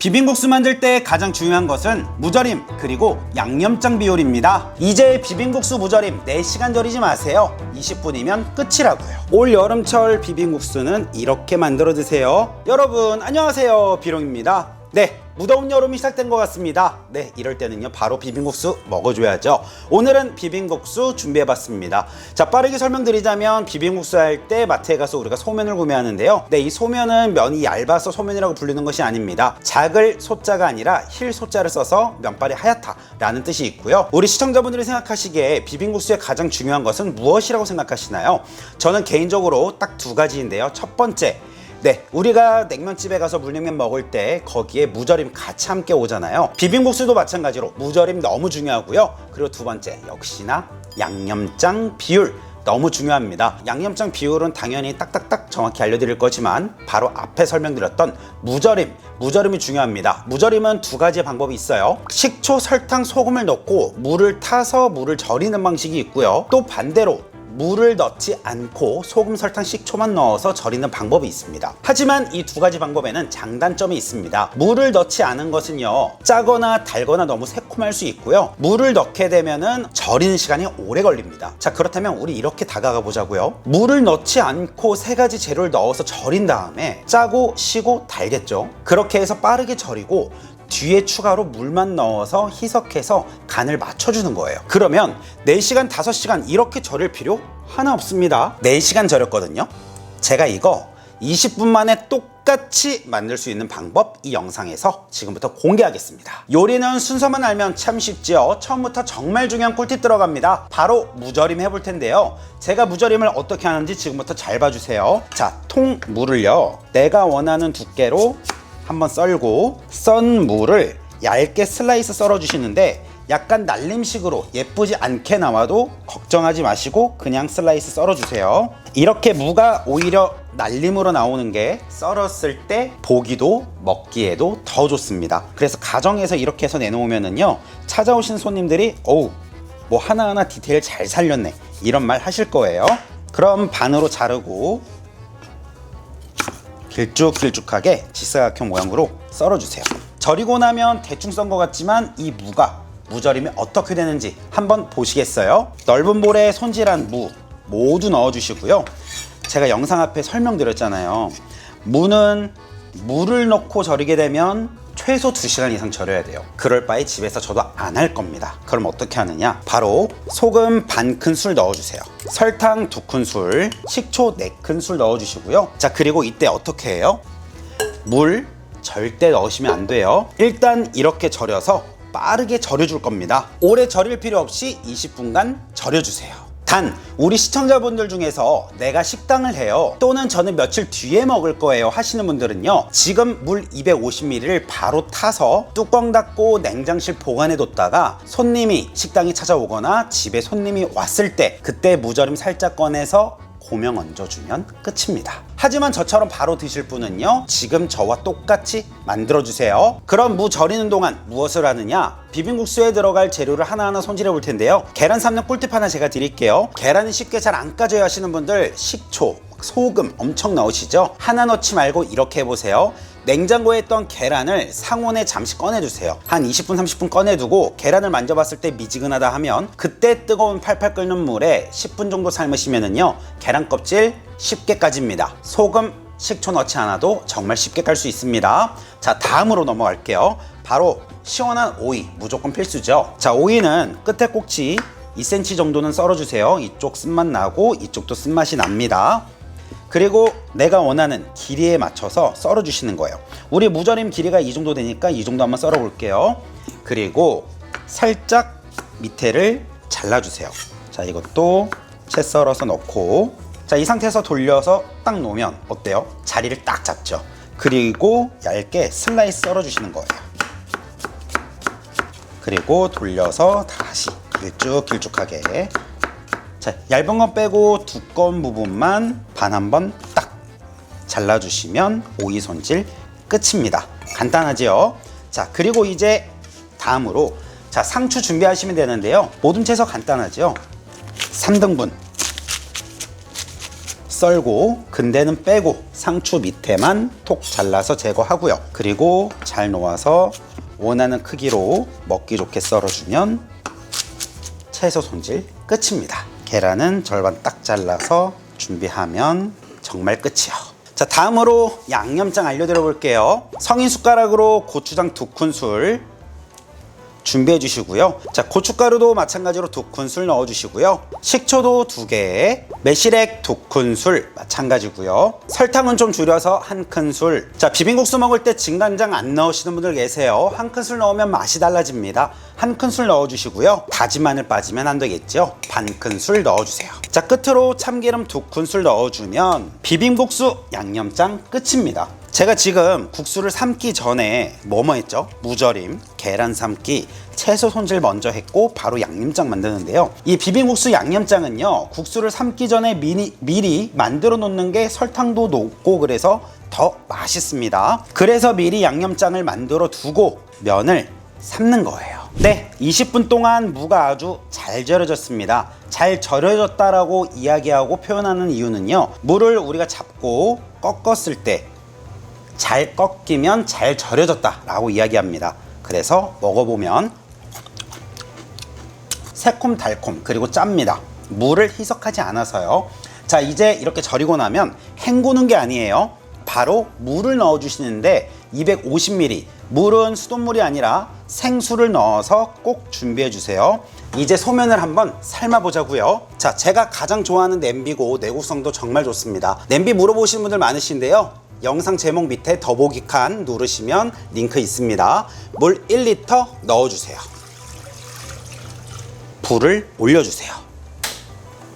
비빔국수 만들 때 가장 중요한 것은 무절임 그리고 양념장 비율입니다. 이제 비빔국수 무절임 4시간 절이지 마세요. 20분이면 끝이라고요. 올 여름철 비빔국수는 이렇게 만들어 드세요. 여러분 안녕하세요, 비룡입니다. 네, 무더운 여름이 시작된 것 같습니다. 네, 이럴 때는요 바로 비빔국수 먹어줘야죠. 오늘은 비빔국수 준비해봤습니다. 자, 빠르게 설명드리자면 비빔국수 할 때 마트에 가서 우리가 소면을 구매하는데요. 네, 이 소면은 면이 얇아서 소면이라고 부르는 것이 아닙니다. 작을 소자가 아니라 힐 소자를 써서 면발이 하얗다 라는 뜻이 있고요. 우리 시청자분들이 생각하시기에 비빔국수의 가장 중요한 것은 무엇이라고 생각하시나요? 저는 개인적으로 딱 2가지인데요. 첫 번째, 네, 우리가 냉면집에 가서 물냉면 먹을 때 거기에 무절임 같이 함께 오잖아요. 비빔국수도 마찬가지로 무절임 너무 중요하고요. 그리고 2번째, 역시나 양념장 비율 너무 중요합니다. 양념장 비율은 당연히 딱딱딱 정확히 알려드릴 거지만 바로 앞에 설명드렸던 무절임이 중요합니다. 무절임은 2가지의 방법이 있어요. 식초, 설탕, 소금을 넣고 물을 타서 물을 절이는 방식이 있고요. 또 반대로 물을 넣지 않고 소금, 설탕, 식초만 넣어서 절이는 방법이 있습니다. 하지만 이 2가지 방법에는 장단점이 있습니다. 물을 넣지 않은 것은요, 짜거나 달거나 너무 새콤할 수 있고요. 물을 넣게 되면은 절이는 시간이 오래 걸립니다. 자, 그렇다면 우리 이렇게 다가가 보자고요. 물을 넣지 않고 3가지 재료를 넣어서 절인 다음에 짜고 시고 달겠죠. 그렇게 해서 빠르게 절이고 뒤에 추가로 물만 넣어서 희석해서 간을 맞춰주는 거예요. 그러면 4시간, 5시간 이렇게 절일 필요 하나 없습니다. 4시간 절였거든요. 제가 이거 20분 만에 똑같이 만들 수 있는 방법 이 영상에서 지금부터 공개하겠습니다. 요리는 순서만 알면 참 쉽지요. 처음부터 정말 중요한 꿀팁 들어갑니다. 바로 무절임 해볼 텐데요. 제가 무절임을 어떻게 하는지 지금부터 잘 봐주세요. 자, 통물을요, 내가 원하는 두께로 한번 썰고, 썬 물을 얇게 슬라이스 썰어 주시는데 약간 날림식으로 예쁘지 않게 나와도 걱정하지 마시고 그냥 슬라이스 썰어 주세요. 이렇게 무가 오히려 날림으로 나오는 게 썰었을 때 보기도 먹기에도 더 좋습니다. 그래서 가정에서 이렇게 해서 내놓으면은요, 찾아오신 손님들이 어우, 뭐 하나하나 디테일 잘 살렸네 이런 말 하실 거예요. 그럼 반으로 자르고 길쭉길쭉하게 직사각형 모양으로 썰어주세요. 절이고 나면 대충 썬 것 같지만 이 무가 무절임이 어떻게 되는지 한번 보시겠어요? 넓은 볼에 손질한 무 모두 넣어주시고요. 제가 영상 앞에 설명드렸잖아요. 무는 물을 넣고 절이게 되면 최소 2시간 이상 절여야 돼요. 그럴 바에 집에서 저도 안 할 겁니다. 그럼 어떻게 하느냐? 바로 소금 반큰술 넣어주세요. 설탕 2큰술, 식초 4큰술 넣어주시고요. 자, 그리고 이때 어떻게 해요? 물 절대 넣으시면 안 돼요. 일단 이렇게 절여서 빠르게 절여줄 겁니다. 오래 절일 필요 없이 20분간 절여주세요. 단, 우리 시청자분들 중에서 내가 식당을 해요, 또는 저는 며칠 뒤에 먹을 거예요 하시는 분들은요, 지금 물 250ml를 바로 타서 뚜껑 닫고 냉장실 보관해 뒀다가 손님이 식당에 찾아오거나 집에 손님이 왔을 때 그때 무절임 살짝 꺼내서 고명 얹어주면 끝입니다. 하지만 저처럼 바로 드실 분은요, 지금 저와 똑같이 만들어주세요. 그럼 무 절이는 동안 무엇을 하느냐? 비빔국수에 들어갈 재료를 하나하나 손질해 볼 텐데요. 계란 삶는 꿀팁 하나 제가 드릴게요. 계란이 쉽게 잘 안 까져야 하시는 분들 식초, 소금 엄청 넣으시죠? 하나 넣지 말고 이렇게 해보세요. 냉장고에 있던 계란을 상온에 잠시 꺼내두세요. 한 20분, 30분 꺼내두고 계란을 만져봤을 때 미지근하다 하면 그때 뜨거운 팔팔 끓는 물에 10분 정도 삶으시면은요, 계란 껍질 쉽게 까집니다. 소금, 식초 넣지 않아도 정말 쉽게 깔 수 있습니다. 자, 다음으로 넘어갈게요. 바로 시원한 오이, 무조건 필수죠. 자, 오이는 끝에 꼭지 2cm 정도는 썰어주세요. 이쪽 쓴맛 나고 이쪽도 쓴맛이 납니다. 그리고 내가 원하는 길이에 맞춰서 썰어 주시는 거예요. 우리 무절임 길이가 이 정도 되니까 이 정도 한번 썰어 볼게요. 그리고 살짝 밑에를 잘라 주세요. 자, 이것도 채 썰어서 넣고, 자, 이 상태에서 돌려서 딱 놓으면 어때요? 자리를 딱 잡죠. 그리고 얇게 슬라이스 썰어 주시는 거예요. 그리고 돌려서 다시 길쭉길쭉하게, 자, 얇은 건 빼고 두꺼운 부분만 반 한번 딱 잘라주시면 오이 손질 끝입니다. 간단하지요? 자, 그리고 이제 다음으로, 자, 상추 준비하시면 되는데요. 모든 채소 간단하죠? 3등분 썰고 근대는 빼고 상추 밑에만 톡 잘라서 제거하고요. 그리고 잘 놓아서 원하는 크기로 먹기 좋게 썰어주면 채소 손질 끝입니다. 계란은 절반 딱 잘라서 준비하면 정말 끝이요. 자, 다음으로 양념장 알려드려 볼게요. 성인 숟가락으로 고추장 2큰술 준비해 주시고요. 자, 고춧가루도 마찬가지로 2큰술 넣어 주시고요. 식초도 2개, 매실액 2큰술 마찬가지고요. 설탕은 좀 줄여서 1큰술. 자, 비빔국수 먹을 때 진간장 안 넣으시는 분들 계세요. 1큰술 넣으면 맛이 달라집니다. 1큰술 넣어 주시고요. 다진 마늘 빠지면 안 되겠죠. 반큰술 넣어 주세요. 자, 끝으로 참기름 2큰술 넣어 주면 비빔국수 양념장 끝입니다. 제가 지금 국수를 삶기 전에 뭐뭐 했죠? 무절임, 계란 삶기, 채소 손질 먼저 했고 바로 양념장 만드는데요. 이 비빔국수 양념장은요, 국수를 삶기 전에 미리 만들어 놓는 게 설탕도 녹고 그래서 더 맛있습니다. 그래서 미리 양념장을 만들어 두고 면을 삶는 거예요. 네, 20분 동안 무가 아주 잘 절여졌습니다. 잘 절여졌다라고 이야기하고 표현하는 이유는요, 무를 우리가 잡고 꺾었을 때 잘 꺾이면 잘 절여졌다 라고 이야기합니다. 그래서 먹어보면 새콤달콤 그리고 짭니다. 물을 희석하지 않아서요. 자, 이제 이렇게 절이고 나면 헹구는 게 아니에요. 바로 물을 넣어 주시는데 250ml, 물은 수돗물이 아니라 생수를 넣어서 꼭 준비해 주세요. 이제 소면을 한번 삶아 보자고요. 자, 제가 가장 좋아하는 냄비고 내구성도 정말 좋습니다. 냄비 물어보시는 분들 많으신데요, 영상 제목 밑에 더보기 칸 누르시면 링크 있습니다. 물 1리터 넣어주세요. 불을 올려주세요.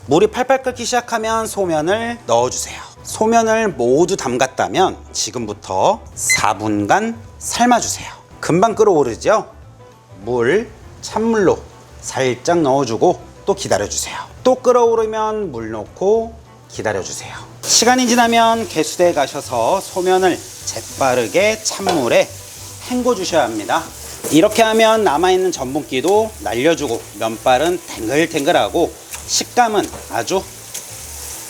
물이 팔팔 끓기 시작하면 소면을 넣어주세요. 소면을 모두 담갔다면 지금부터 4분간 삶아주세요. 금방 끓어오르죠? 물, 찬물로 살짝 넣어주고 또 기다려주세요. 또 끓어오르면 물 넣고 기다려주세요. 시간이 지나면 개수대에 가셔서 소면을 재빠르게 찬물에 헹궈 주셔야 합니다. 이렇게 하면 남아있는 전분기도 날려주고 면발은 탱글탱글하고 식감은 아주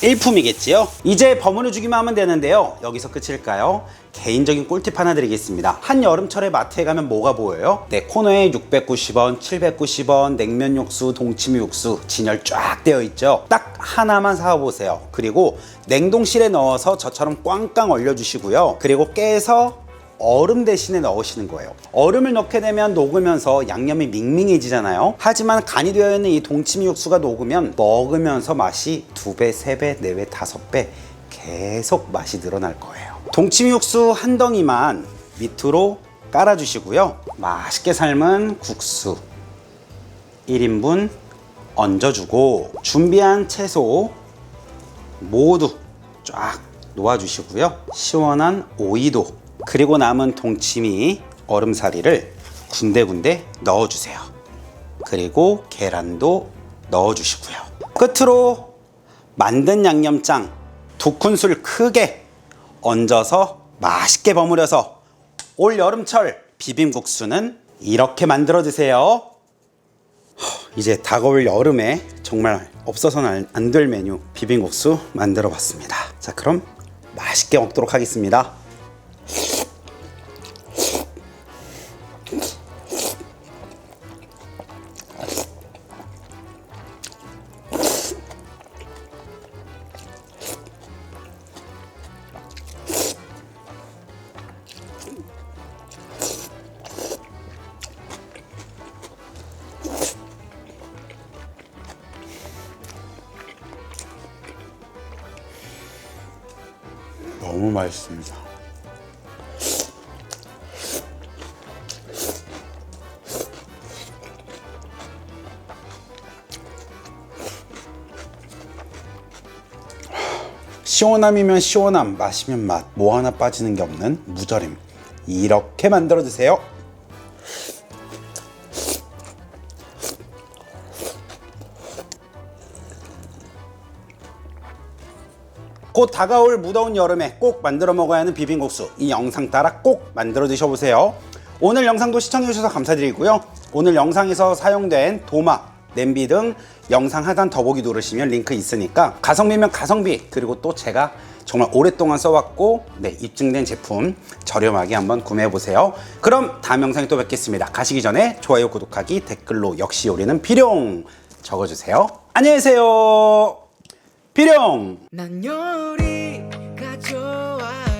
일품이겠지요. 이제 버무려 주기만 하면 되는데요, 여기서 끝일까요? 개인적인 꿀팁 하나 드리겠습니다. 한여름철에 마트에 가면 뭐가 보여요? 네, 코너에 690원, 790원, 냉면 육수, 동치미 육수 진열 쫙 되어 있죠. 딱 하나만 사보세요. 그리고 냉동실에 넣어서 저처럼 꽝꽝 얼려주시고요. 그리고 깨서 얼음 대신에 넣으시는 거예요. 얼음을 넣게 되면 녹으면서 양념이 밍밍해지잖아요. 하지만 간이 되어 있는 이 동치미 육수가 녹으면 먹으면서 맛이 2배, 3배, 4배, 5배 계속 맛이 늘어날 거예요. 동치미 육수 한 덩이만 밑으로 깔아주시고요. 맛있게 삶은 국수 1인분 얹어주고 준비한 채소 모두 쫙 놓아주시고요. 시원한 오이도 그리고 남은 동치미 얼음사리를 군데군데 넣어주세요. 그리고 계란도 넣어주시고요. 끝으로 만든 양념장 2큰술 크게 얹어서 맛있게 버무려서 올 여름철 비빔국수는 이렇게 만들어 드세요. 이제 다가올 여름에 정말 없어서는 안 될 메뉴 비빔국수 만들어 봤습니다. 자, 그럼 맛있게 먹도록 하겠습니다. 너무 맛있습니다. 시원함이면 시원함, 맛이면 맛, 뭐 하나 빠지는 게 없는 무절임. 이렇게 만들어 드세요. 곧 다가올 무더운 여름에 꼭 만들어 먹어야 하는 비빔국수, 이 영상 따라 꼭 만들어 드셔보세요. 오늘 영상도 시청해주셔서 감사드리고요. 오늘 영상에서 사용된 도마, 냄비 등 영상 하단 더보기 누르시면 링크 있으니까 가성비면 가성비, 그리고 또 제가 정말 오랫동안 써왔고 입증된 제품 저렴하게 한번 구매해보세요. 그럼 다음 영상에 또 뵙겠습니다. 가시기 전에 좋아요, 구독하기, 댓글로 역시 요리는 필용 적어주세요. 안녕히 계세요. 필용. 난 요리가 좋아.